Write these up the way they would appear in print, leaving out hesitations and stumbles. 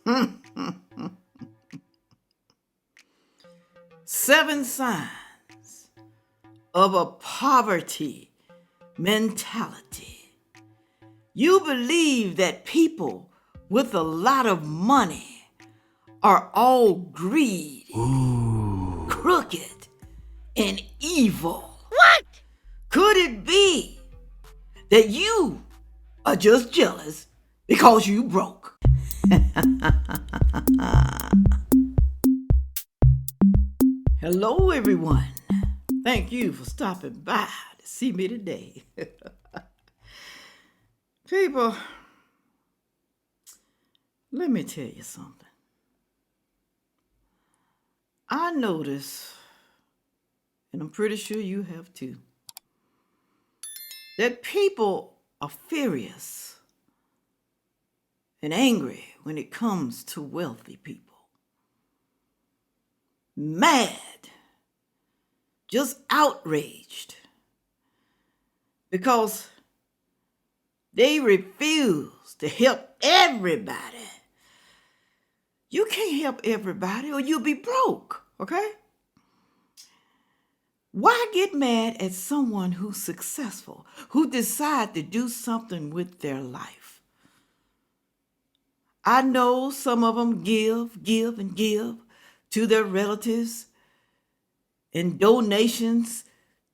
7 signs of a poverty mentality. You believe that people with a lot of money are all greedy, crooked, and evil. What? Could it be that you are just jealous because you broke? Hello, everyone. Thank you for stopping by to see me today. People, let me tell you something. I notice, and I'm pretty sure you have too, that people are furious and angry when it comes to wealthy people. Mad, just outraged, because they refuse to help everybody. You can't help everybody or you'll be broke, okay? Why get mad at someone who's successful, who decide to do something with their life? I know some of them give to their relatives and donations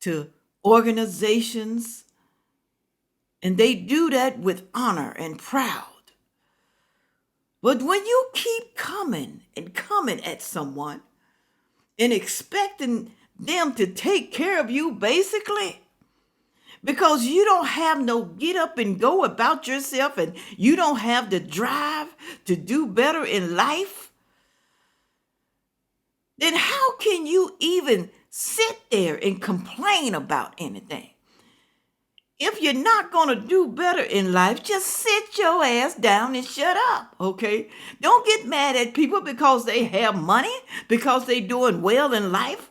to organizations, and they do that with honor and proud. But when you keep coming at someone and expecting them to take care of you basically, because you don't have no get up and go about yourself and you don't have the drive to do better in life, then how can you even sit there and complain about anything? If you're not going to do better in life, just sit your ass down and shut up, okay? Don't get mad at people because they have money, because they're doing well in life.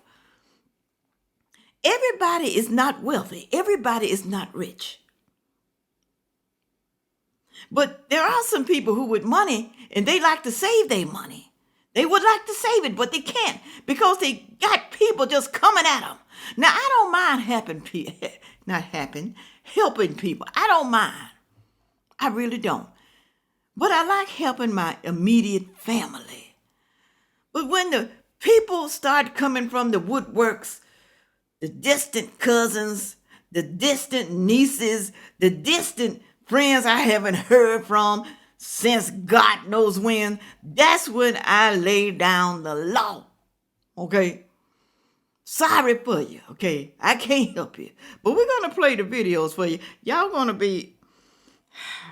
Everybody is not wealthy. Everybody is not rich. But there are some people who with money, and they like to save their money. They would like to save it, but they can't because they got people just coming at them. Now, I don't mind helping people. I don't mind. I really don't. But I like helping my immediate family. But when the people start coming from the woodworks, the distant cousins, the distant nieces, the distant friends I haven't heard from since God knows when, that's when I lay down the law. Okay? Sorry for you, okay? I can't help you. But we're going to play the videos for you. Y'all going to be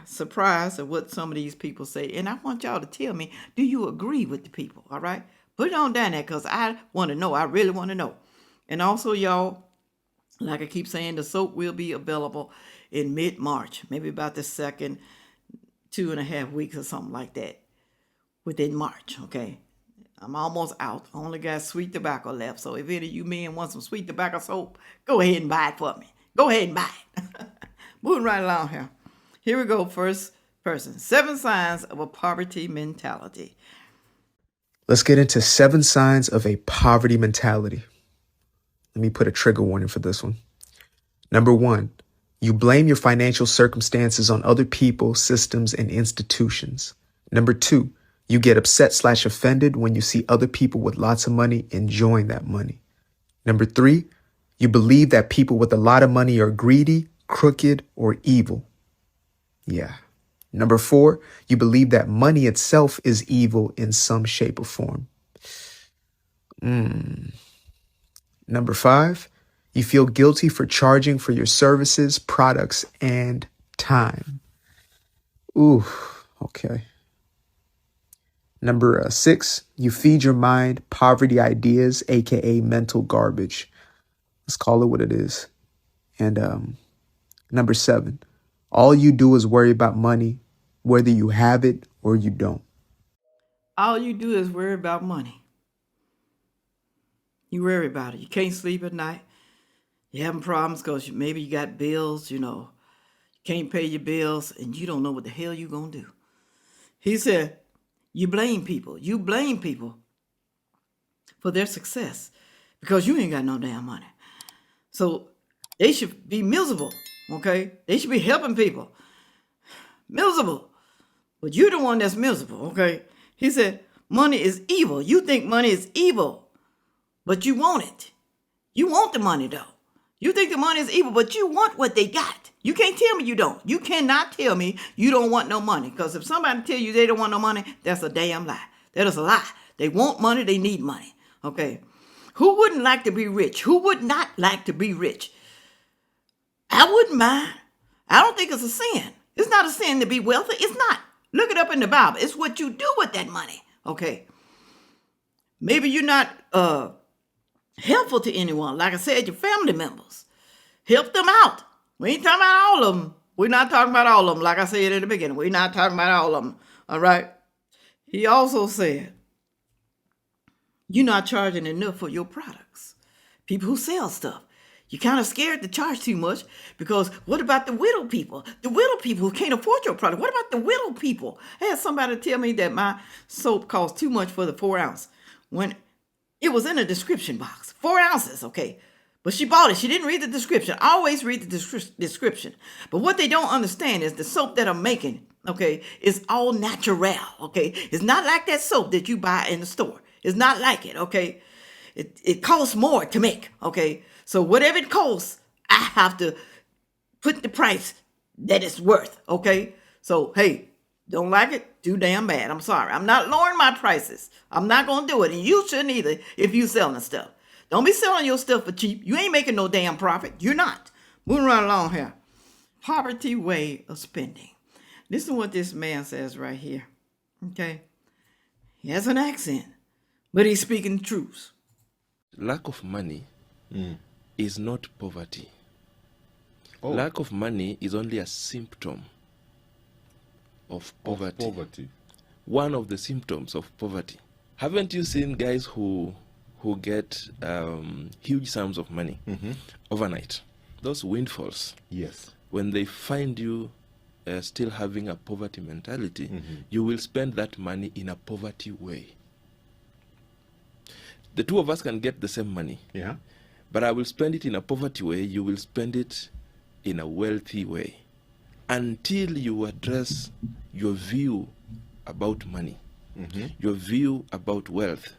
surprised at what some of these people say. And I want y'all to tell me, do you agree with the people, all right? Put it on down there because I want to know. I really want to know. And also, y'all, like I keep saying, the soap will be available in mid-March, maybe about the second 2.5 weeks or something like that within March, okay? I'm almost out. I only got sweet tobacco left. So if any of you men want some sweet tobacco soap, go ahead and buy it for me. Go ahead and buy it. Moving right along here. Here we go. First person. 7 signs of a poverty mentality. Let's get into 7 signs of a poverty mentality. Let me put a trigger warning for this one. Number 1, you blame your financial circumstances on other people, systems, and institutions. Number 2, you get upset/offended when you see other people with lots of money enjoying that money. Number 3, you believe that people with a lot of money are greedy, crooked, or evil. Yeah. Number 4, you believe that money itself is evil in some shape or form. Number 5, you feel guilty for charging for your services, products, and time. Ooh, okay. Number 6, you feed your mind poverty ideas, aka mental garbage. Let's call it what it is. And number 7, all you do is worry about money, whether you have it or you don't. All you do is worry about money. You worry about it. You can't sleep at night. You're having problems because maybe you got bills, you can't pay your bills, and you don't know what the hell you're going to do. He said, You blame people. You blame people for their success because you ain't got no damn money. So they should be miserable, okay? They should be helping people. Miserable. But you're the one that's miserable, okay? He said, money is evil. You think money is evil, but you want it. You want the money, though. You think the money is evil, but you want what they got. You can't tell me you don't. You cannot tell me you don't want no money. Because if somebody tell you they don't want no money, that's a damn lie. That is a lie. They want money. They need money. Okay. Who wouldn't like to be rich? Who would not like to be rich? I wouldn't mind. I don't think it's a sin. It's not a sin to be wealthy. It's not. Look it up in the Bible. It's what you do with that money. Okay. Maybe you're not helpful to anyone. Like I said, your family members. Help them out. We ain't talking about all of them. We're not talking about all of them. Like I said in the beginning, we're not talking about all of them. All right. He also said, you're not charging enough for your products. People who sell stuff. You're kind of scared to charge too much because what about the widow people? The widow people who can't afford your product. What about the widow people? I had somebody tell me that my soap cost too much for the 4 ounce when it was in a description box. 4 ounces, okay. But she bought it. She didn't read the description. I always read the description. But what they don't understand is the soap that I'm making, okay, is all natural, okay. It's not like that soap that you buy in the store. It's not like it, okay. It costs more to make, okay. So whatever it costs, I have to put the price that it's worth, okay? So, hey, don't like it? Too damn bad. I'm sorry. I'm not lowering my prices. I'm not going to do it. And you shouldn't either if you selling stuff. Don't be selling your stuff for cheap. You ain't making no damn profit. You're not. Moving right along here. Poverty way of spending. Listen to what this man says right here, okay? He has an accent, but he's speaking truth. Lack of money is not poverty. Lack of money is only a symptom of poverty. One of the symptoms of poverty. Haven't you seen guys who get huge sums of money overnight? Those windfalls. Yes. When they find you still having a poverty mentality, you will spend that money in a poverty way. The two of us can get the same money. Yeah. But I will spend it in a poverty way, you will spend it in a wealthy way. Until you address your view about money, your view about wealth,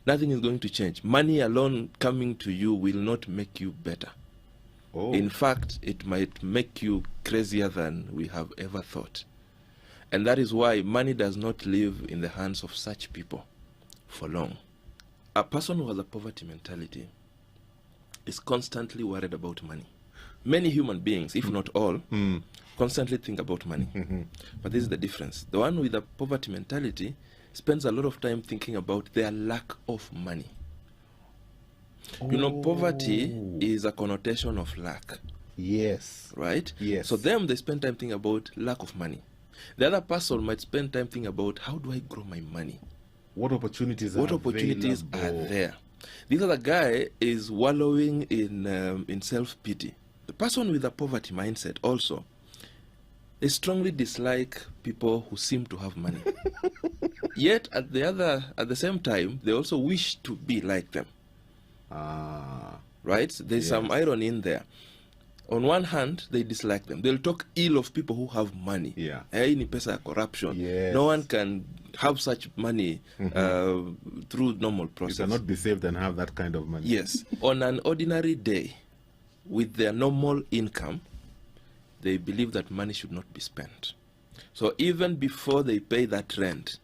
nothing is going to change. Money alone coming to you will not make you better. In fact, it might make you crazier than we have ever thought. And that is why money does not live in the hands of such people for long. A person who has a poverty mentality is constantly worried about money. Many human beings, if not all, constantly think about money. But this is the difference. The one with a poverty mentality spends a lot of time thinking about their lack of money. You know, poverty is a connotation of lack. Yes. Right? Yes. So them, they spend time thinking about lack of money. The other person might spend time thinking about how do I grow my money? What opportunities are there? The other guy is wallowing in self-pity. The person with a poverty mindset also, they strongly dislike people who seem to have money. Yet at the same time, they also wish to be like them. Right? There's some irony in there. On one hand, they dislike them. They'll talk ill of people who have money. Yeah. Any pesa corruption. Yes. No one can have such money through normal process. You cannot be saved and have that kind of money. Yes. On an ordinary day, with their normal income, they believe that money should not be spent. So even before they pay that rent,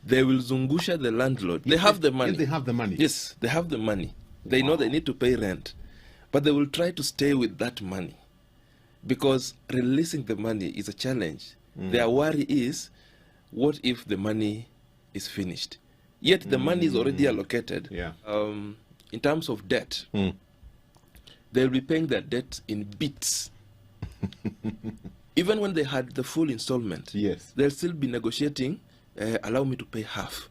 they will zungusha the landlord. They have the money. Yes, they have the money. Yes, they have the money. They know they need to pay rent. But they will try to stay with that money because releasing the money is a challenge. Their worry is, what if the money is finished? Yet the money is already allocated. Yeah. In terms of debt, they'll be paying their debt in bits. Even when they had the full installment, yes, they'll still be negotiating, allow me to pay half.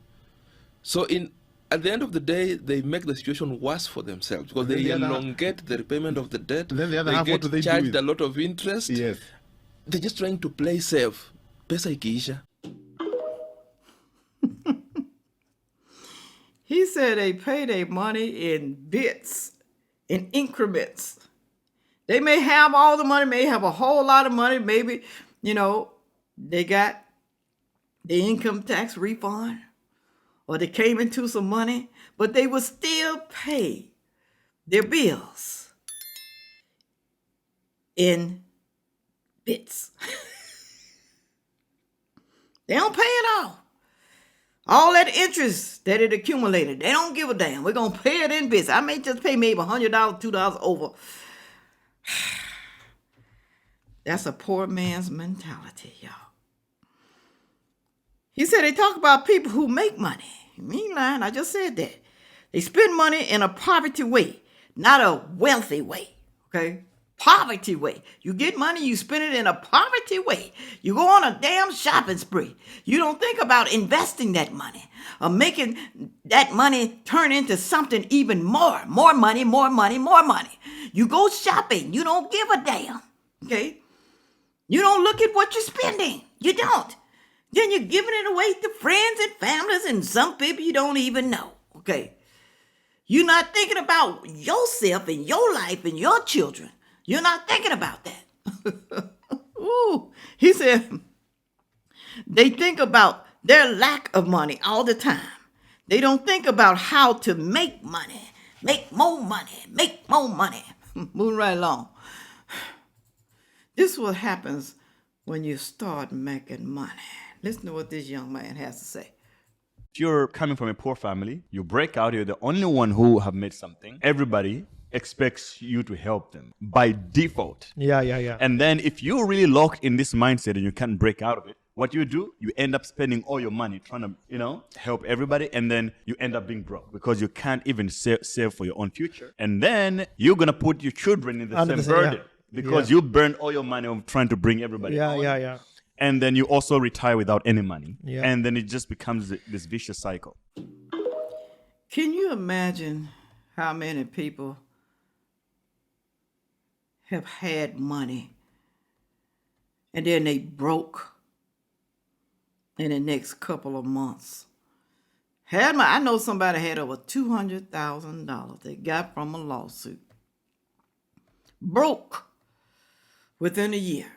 So at the end of the day, they make the situation worse for themselves because they elongate the repayment of the debt. Then the other half, what do they do? Charged a lot of interest. Yes. They're just trying to play safe. Pesa ikiisha. He said they pay their money in bits, in increments. They may have all the money, may have a whole lot of money. Maybe, they got the income tax refund or they came into some money, but they will still pay their bills in bits. They don't pay it all. All that interest that it accumulated, they don't give a damn. We're going to pay it in bits. I may just pay maybe $100, $2 over. That's a poor man's mentality, y'all. He said they talk about people who make money. Me lying, I just said that. They spend money in a poverty way, not a wealthy way, okay? Poverty way. You get money, you spend it in a poverty way. You go on a damn shopping spree. You don't think about investing that money or making that money turn into something even more. More money, more money, more money. You go shopping. You don't give a damn, okay? You don't look at what you're spending. You don't. Then you're giving it away to friends and families and some people you don't even know, okay? You're not thinking about yourself and your life and your children. You're not thinking about that. Ooh, he said they think about their lack of money all the time. They don't think about how to make money, make more money, make more money. Moving right along. This is what happens when you start making money. Listen to what this young man has to say. If you're coming from a poor family, you break out, you're the only one who have made something. Everybody expects you to help them by default. Yeah. And then if you're really locked in this mindset and you can't break out of it, what you do, you end up spending all your money trying to, help everybody. And then you end up being broke because you can't even save for your own future. And then you're going to put your children in the same burden because you burned all your money on trying to bring everybody on. Yeah. And then you also retire without any money. Yeah. And then it just becomes this vicious cycle. Can you imagine how many people have had money and then they broke in the next couple of months? I know somebody had over $200,000 they got from a lawsuit. Broke within a year.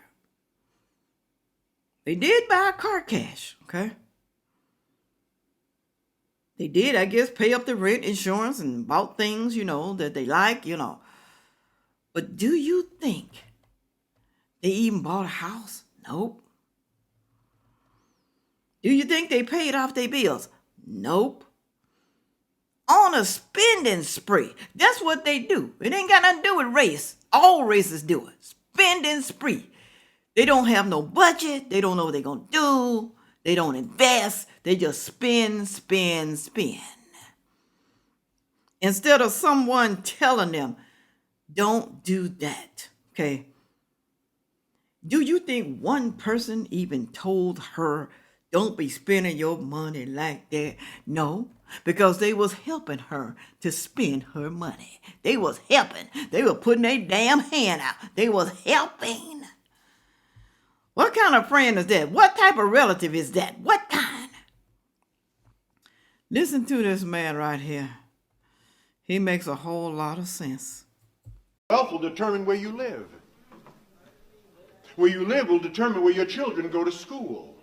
They did buy a car cash, okay? They did, I guess, pay up the rent, insurance, and bought things, that they like, But do you think they even bought a house? Nope. Do you think they paid off their bills? Nope. On a spending spree. That's what they do. It ain't got nothing to do with race. All races do it. Spending spree. They don't have no budget. They don't know what they're going to do. They don't invest. They just spend. Instead of someone telling them, don't do that, okay? Do you think one person even told her, don't be spending your money like that? No, because they was helping her to spend her money. They was helping. They were putting their damn hand out. They was helping. What kind of friend is that? What type of relative is that? What kind? Listen to this man right here. He makes a whole lot of sense. Wealth will determine where you live. Where you live will determine where your children go to school.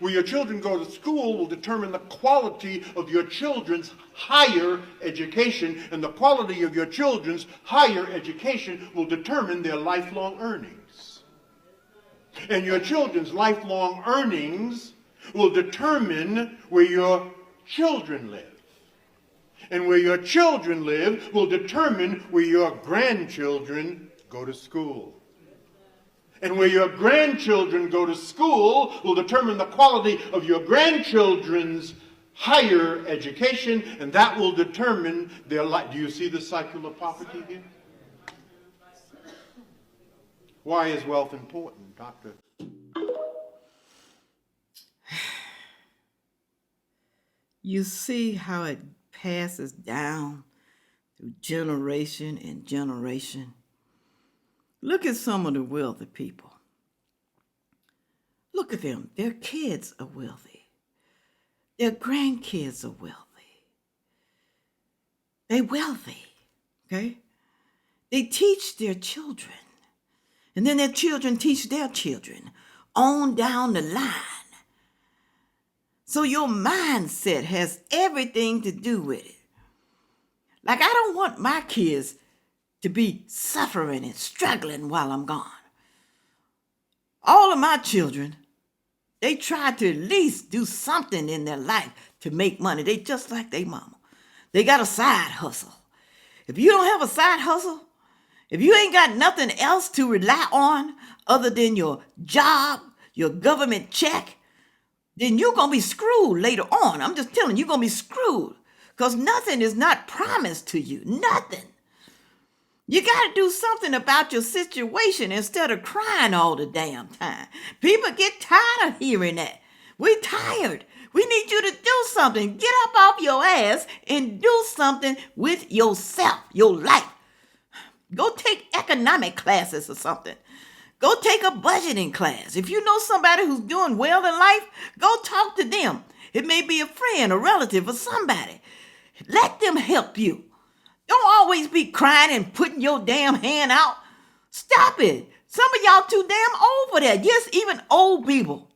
Where your children go to school will determine the quality of your children's higher education, and the quality of your children's higher education will determine their lifelong earnings. And your children's lifelong earnings will determine where your children live. And where your children live will determine where your grandchildren go to school. And where your grandchildren go to school will determine the quality of your grandchildren's higher education, and that will determine their life. Do you see the cycle of poverty here? Why is wealth important, Doctor? You see how it passes down through generation and generation. Look at some of the wealthy people. Look at them. Their kids are wealthy. their grandkids are wealthy. They wealthy, okay? They teach their children, and then their children teach their children on down the line. So your mindset has everything to do with it. Like, I don't want my kids to be suffering and struggling while I'm gone. All of my children, they try to at least do something in their life to make money. They just like their mama. They got a side hustle. If you don't have a side hustle, if you ain't got nothing else to rely on other than your job, your government check, then you're going to be screwed later on. I'm just telling you, you're going to be screwed because nothing is not promised to you. Nothing. You got to do something about your situation instead of crying all the damn time. People get tired of hearing that. We're tired. We need you to do something. Get up off your ass and do something with yourself, your life. Go take economic classes or something. Go take a budgeting class. If you know somebody who's doing well in life, go talk to them. It may be a friend, a relative, or somebody. Let them help you. Don't always be crying and putting your damn hand out. Stop it. Some of y'all too damn old for that. Yes, even old people.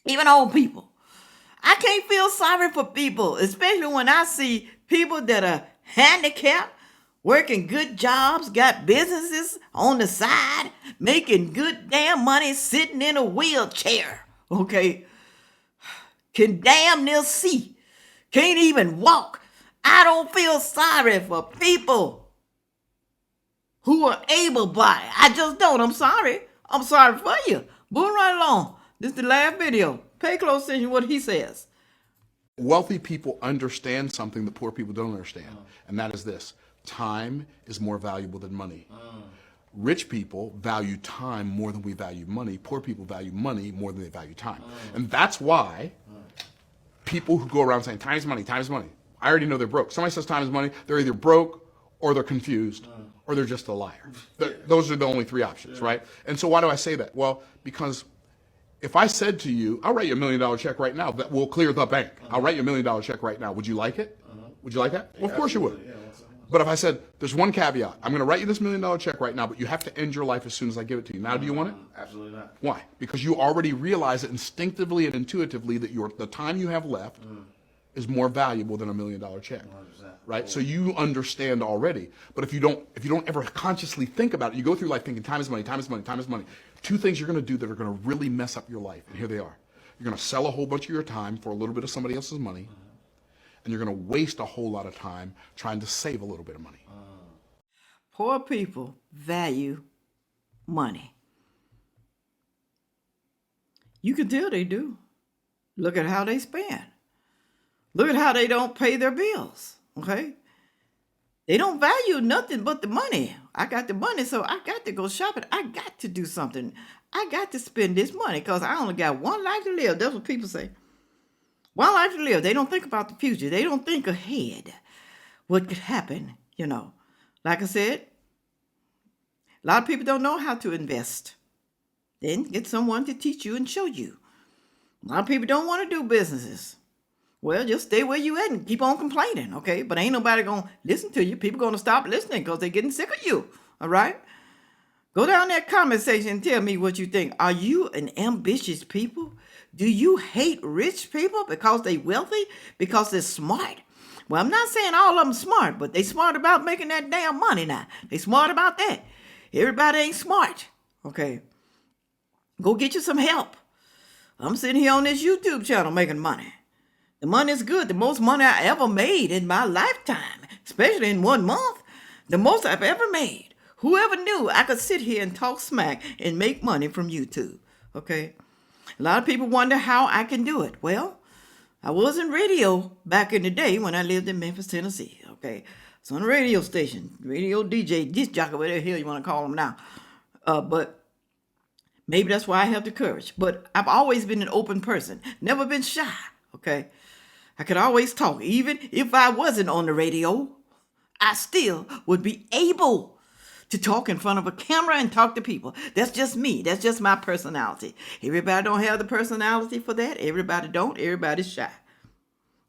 Even old people. I can't feel sorry for people, especially when I see people that are handicapped, working good jobs, got businesses on the side, making good damn money, sitting in a wheelchair, okay? Can damn near see, can't even walk. I don't feel sorry for people who are able-bodied. I just don't. I'm sorry. I'm sorry for you. Moving right along. This is the last video. Pay close attention to what he says. Wealthy people understand something that poor people don't understand, and that is this. Time is more valuable than money. Rich people value time more than we value money. Poor people value money more than they value time. And that's why people who go around saying, time is money, time is money. I already know they're broke. Somebody says time is money, they're either broke or they're confused or they're just a liar. Those are the only three options, right? And so why do I say that? Well, because if I said to you, I'll write you $1 million check right now that will clear the bank. I'll write you $1 million check right now. Would you like it? Would you like that? Well, of course you would. But if I said, there's one caveat. I'm going to write you this $1 million check right now, but you have to end your life as soon as I give it to you. Now, do you want it? Absolutely not. Why? Because you already realize it instinctively and intuitively that the time you have left is more valuable than $1 million check. 100%. Right? So you understand already. But if you don't ever consciously think about it, you go through life thinking time is money, time is money, time is money. Two things you're going to do that are going to really mess up your life. And here they are. You're going to sell a whole bunch of your time for a little bit of somebody else's money. And you're going to waste a whole lot of time trying to save a little bit of money. Poor people value money. You can tell they do. Look at how they spend. Look at how they don't pay their bills, okay? They don't value nothing but the money. I got the money, so I got to go shopping. I got to do something. I got to spend this money because I only got one life to live. That's what people say. One life to live. They don't think about the future. They don't think ahead what could happen, you know. Like I said, a lot of people don't know how to invest. Then get someone to teach you and show you. A lot of people don't want to do businesses. Well, just stay where you at and keep on complaining, okay? But ain't nobody going to listen to you. People going to stop listening because they're getting sick of you, all right? Go down that comment section and tell me what you think. Are you an ambitious people? Do you hate rich people because they wealthy? Because they're smart? Well, I'm not saying all of them smart, but they smart about making that damn money now. They smart about that. Everybody ain't smart, okay? Go get you some help. I'm sitting here on this YouTube channel making money. The money is good. The most money I ever made in my lifetime, especially in 1 month, the most I've ever made. Whoever knew I could sit here and talk smack and make money from YouTube, okay? A lot of people wonder how I can do it. Well, I was in radio back in the day when I lived in Memphis, Tennessee, okay? So on a radio station, radio DJ, disc jockey, whatever the hell you want to call them now. But maybe that's why I have the courage. But I've always been an open person, never been shy, okay? I could always talk. Even if I wasn't on the radio, I still would be able to talk in front of a camera and talk to people. That's just me. That's just my personality. Everybody don't have the personality for that. Everybody don't. Everybody's shy.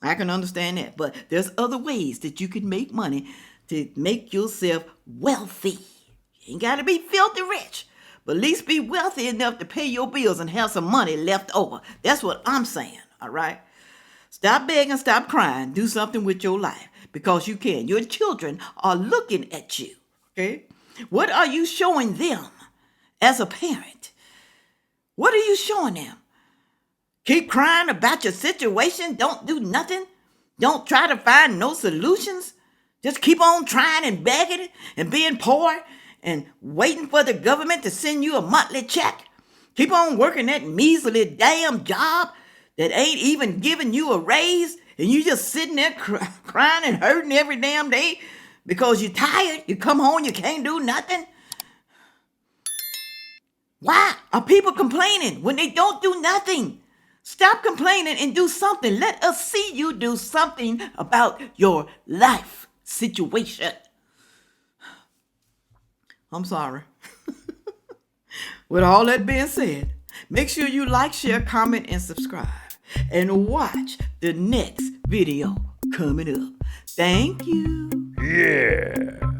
I can understand that. But there's other ways that you can make money to make yourself wealthy. You ain't got to be filthy rich, but at least be wealthy enough to pay your bills and have some money left over. That's what I'm saying, all right? Stop begging, stop crying. Do something with your life because you can. Your children are looking at you, okay? What are you showing them as a parent? What are you showing them? Keep crying about your situation. Don't do nothing. Don't try to find no solutions. Just keep on trying and begging and being poor and waiting for the government to send you a monthly check. Keep on working that measly damn job that ain't even giving you a raise, and you just sitting there crying and hurting every damn day because you're tired. You come home, you can't do nothing. Why are people complaining when they don't do nothing? Stop complaining and do something. Let us see you do something about your life situation. I'm sorry. With all that being said, make sure you like, share, comment, and subscribe. And watch the next video coming up. Thank you. Yeah.